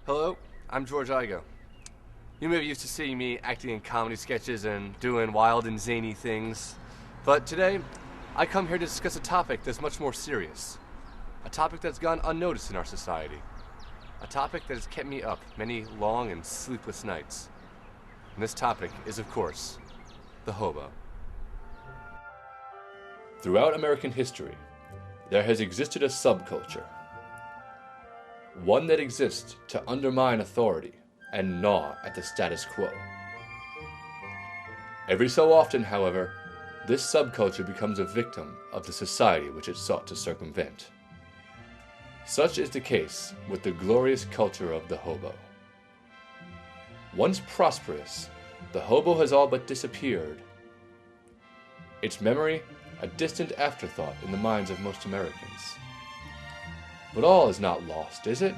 Hello, I'm George Igo. You may be used to seeing me acting in comedy sketches and doing wild and zany things, but today I come here to discuss a topic that's much more serious. A topic that's gone unnoticed in our society. A topic that has kept me up many long and sleepless nights. And this topic is, of course, the hobo. Throughout American history, there has existed a subculture. One that exists to undermine authority and gnaw at the status quo. Every so often, however, this subculture becomes a victim of the society which it sought to circumvent. Such is the case with the glorious culture of the hobo. Once prosperous, the hobo has all but disappeared. Its memory, a distant afterthought in the minds of most Americans. But all is not lost, is it?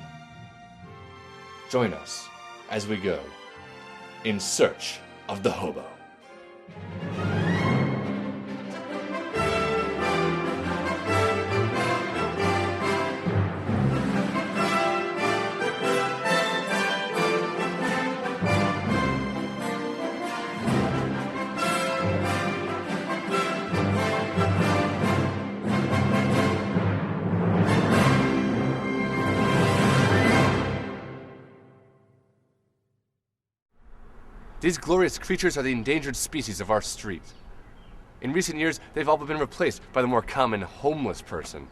Join us as we go in search of the hobo. These glorious creatures are the endangered species of our street. In recent years, they've all been replaced by the more common homeless person.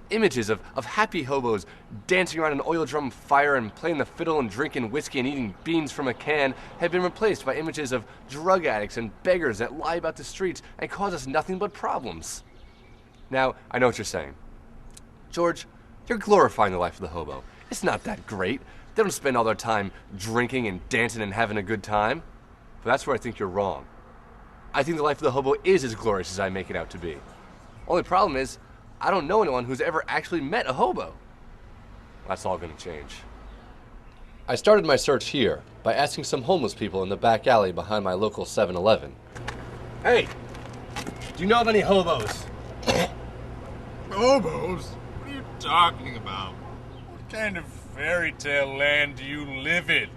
Images of happy hobos dancing around an oil drum fire and playing the fiddle and drinking whiskey and eating beans from a can have been replaced by images of drug addicts and beggars that lie about the streets and cause us nothing but problems. Now, I know what you're saying. George, you're glorifying the life of the hobo. It's not that great. They don't spend all their time drinking and dancing and having a good time. But that's where I think you're wrong. I think the life of the hobo is as glorious as I make it out to be. Only problem is, I don't know anyone who's ever actually met a hobo. That's all gonna change. I started my search here by asking some homeless people in the back alley behind my local 7-Eleven. Hey, do you know of any hobos? Hobos? What are you talking about? What kind of fairy tale land do you live in?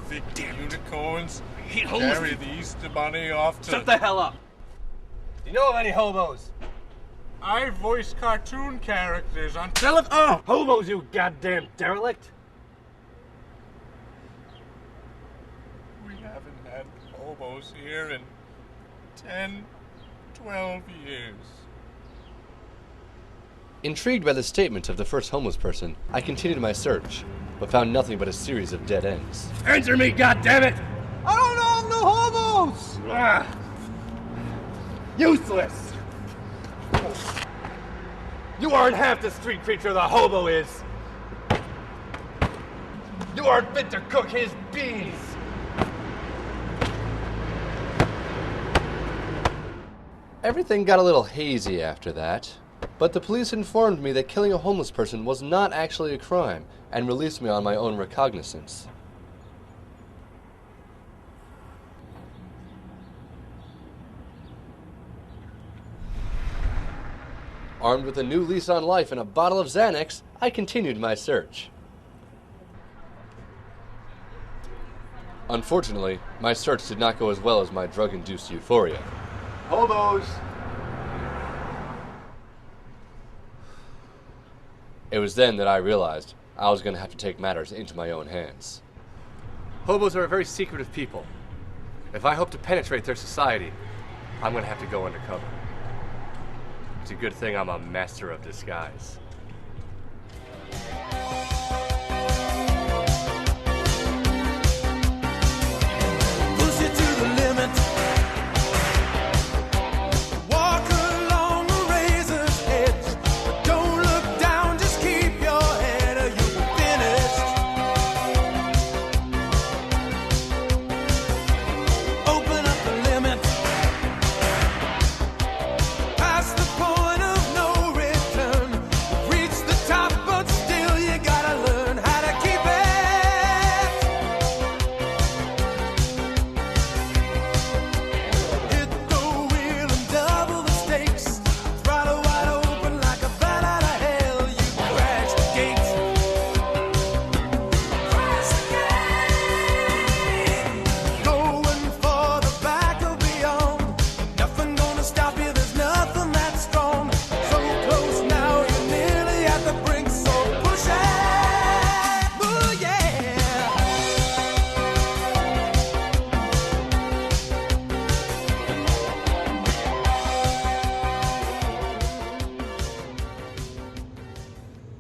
Thick unicorns carry the Easter Bunny off to... Shut the hell up! Do you know of any hobos? I voice cartoon characters on Oh! Hobos, you goddamn derelict! We haven't had hobos here in 10, 12 years. Intrigued by the statement of the first homeless person, I continued my search, but found nothing but a series of dead ends. Answer me, goddammit! I don't know of no hobos! Useless! You aren't half the street creature the hobo is! You aren't fit to cook his beans! Everything got a little hazy after that. But the police informed me that killing a homeless person was not actually a crime and released me on my own recognizance. Armed with a new lease on life and a bottle of Xanax, I continued my search. Unfortunately, my search did not go as well as my drug-induced euphoria. Hobos! It was then that I realized I was going to have to take matters into my own hands. Hobos are a very secretive people. If I hope to penetrate their society, I'm going to have to go undercover. It's a good thing I'm a master of disguise. Push it to the limit. Walk along the razor's edge. But don't look down, just keep your head or you'll be finished. Open up the limit. Past the point of no return.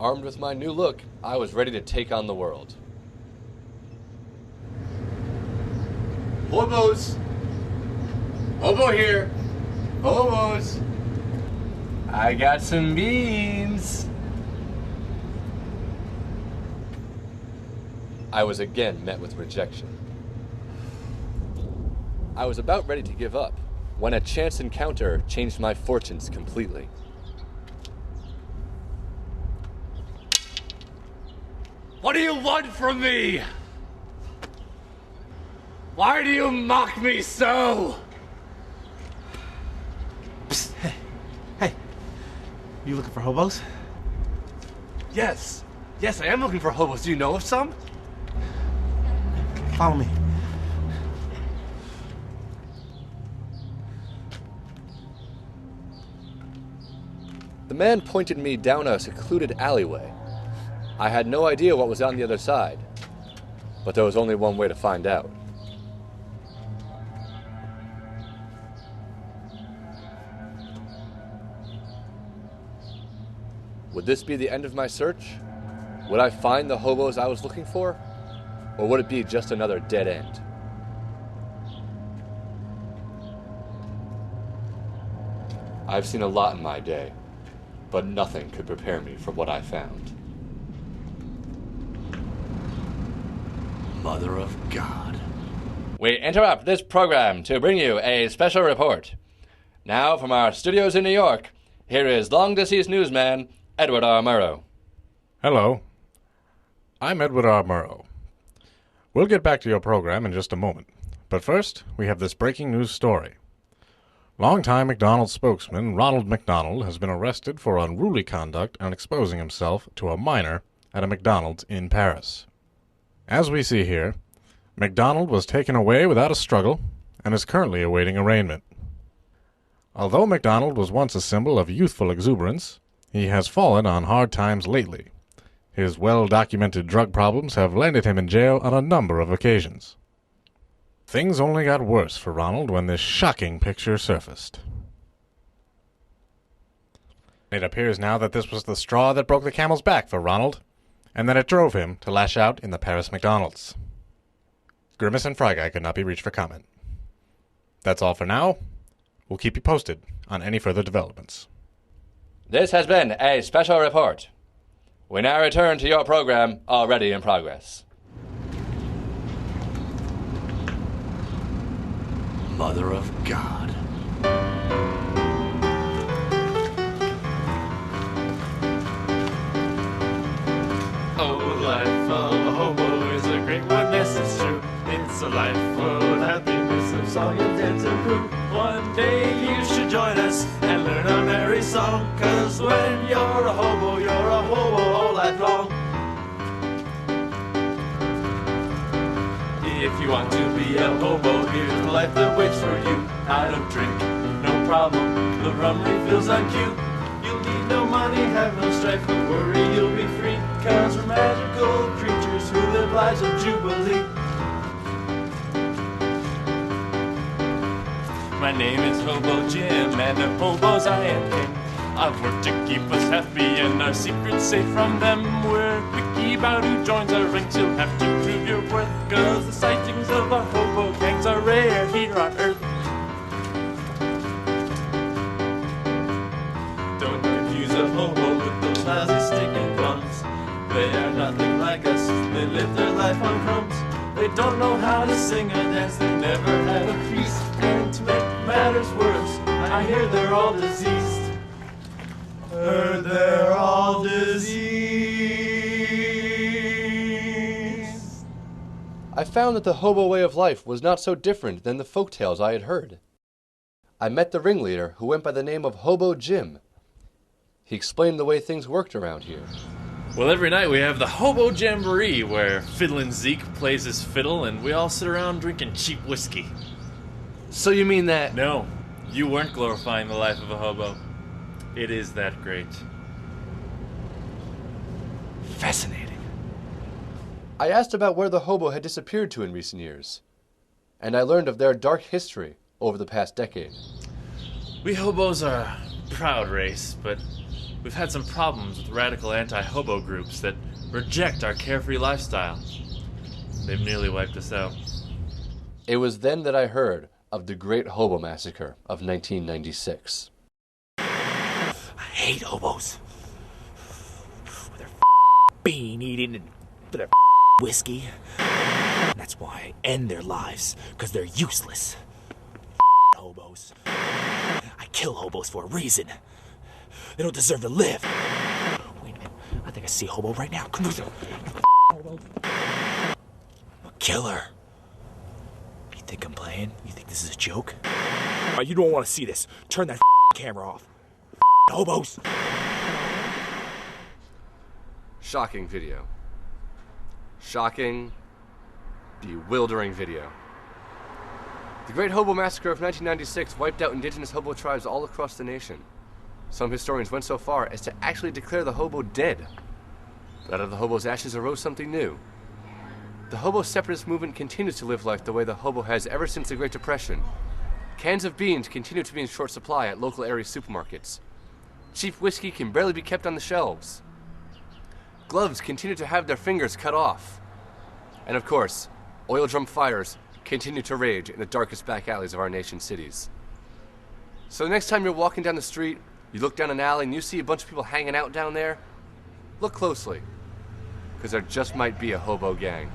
Armed with my new look, I was ready to take on the world. Hobos! Hobo here! Hobos! I got some beans! I was again met with rejection. I was about ready to give up when a chance encounter changed my fortunes completely. What do you want from me? Why do you mock me so? Psst, hey, you looking for hobos? Yes, I am looking for hobos. Do you know of some? Follow me. The man pointed me down a secluded alleyway. I had no idea what was on the other side, but there was only one way to find out. Would this be the end of my search? Would I find the hobos I was looking for? Or would it be just another dead end? I've seen a lot in my day, but nothing could prepare me for what I found. Mother of God. We interrupt this program to bring you a special report. Now, from our studios in New York, here is long-deceased newsman Edward R. Murrow. Hello. I'm Edward R. Murrow. We'll get back to your program in just a moment. But first, we have this breaking news story. Longtime McDonald's spokesman Ronald McDonald has been arrested for unruly conduct and exposing himself to a minor at a McDonald's in Paris. As we see here, McDonald was taken away without a struggle and is currently awaiting arraignment. Although McDonald was once a symbol of youthful exuberance, he has fallen on hard times lately. His well-documented drug problems have landed him in jail on a number of occasions. Things only got worse for Ronald when this shocking picture surfaced. It appears now that this was the straw that broke the camel's back for Ronald, and that it drove him to lash out in the Paris McDonald's. Grimace and Fry Guy could not be reached for comment. That's all for now. We'll keep you posted on any further developments. This has been a special report. We now return to your program already in progress. Mother of God. Oh, the life of a hobo is a great one, yes, it's true. It's a life full of happiness, of song and dance and crew. One day you should join us and learn a merry song, 'cause when you're a hobo all life long. If you want to be a hobo, here's the life that waits for you. I don't drink, no problem, the rum refills on cue. You'll need no money, have no strife, no worry, you'll be free. 'Cause we're magical creatures who live lives of jubilee. My name is Hobo Jim, and of hobos I am king. I've worked to keep us happy and our secrets safe from them. We're picky about who joins our ranks, you'll have to prove your worth. 'Cause the sightings of our hobo gangs are rare here on Earth. Don't confuse a hobo with those lousy stinking bums. They are nothing like us, they live their life on crumbs. They don't know how to sing or dance, they never had a priest. And to make matters worse, I hear they're all diseased. Heard they're all diseased. I found that the hobo way of life was not so different than the folk tales I had heard. I met the ringleader, who went by the name of Hobo Jim. He explained the way things worked around here. Well, every night we have the Hobo Jamboree, where Fiddlin' Zeke plays his fiddle and we all sit around drinking cheap whiskey. So you mean that... No, you weren't glorifying the life of a hobo. It is that great. Fascinating. I asked about where the hobo had disappeared to in recent years, and I learned of their dark history over the past decade. We hobos are a proud race, but We've had some problems with radical anti-hobo groups that reject our carefree lifestyle. They've nearly wiped us out. It was then that I heard of the Great Hobo Massacre of 1996. I hate hobos. With their bean eating and their whiskey. That's why I end their lives, because they're useless. Hobos. I kill hobos for a reason. They don't deserve to live. Wait a minute. I think I see a hobo right now. Come on. Hobo. I'm a killer. You think I'm playing? You think this is a joke? You don't want to see this. Turn that camera off. Hobos. Shocking video. Shocking, bewildering video. The Great Hobo Massacre of 1996 wiped out indigenous hobo tribes all across the nation. Some historians went so far as to actually declare the hobo dead. But out of the hobo's ashes arose something new. The hobo separatist movement continues to live life the way the hobo has ever since the Great Depression. Cans of beans continue to be in short supply at local area supermarkets. Cheap whiskey can barely be kept on the shelves. Gloves continue to have their fingers cut off. And of course, oil drum fires continue to rage in the darkest back alleys of our nation's cities. So the next time you're walking down the street, you look down an alley and you see a bunch of people hanging out down there, look closely, because there just might be a hobo gang.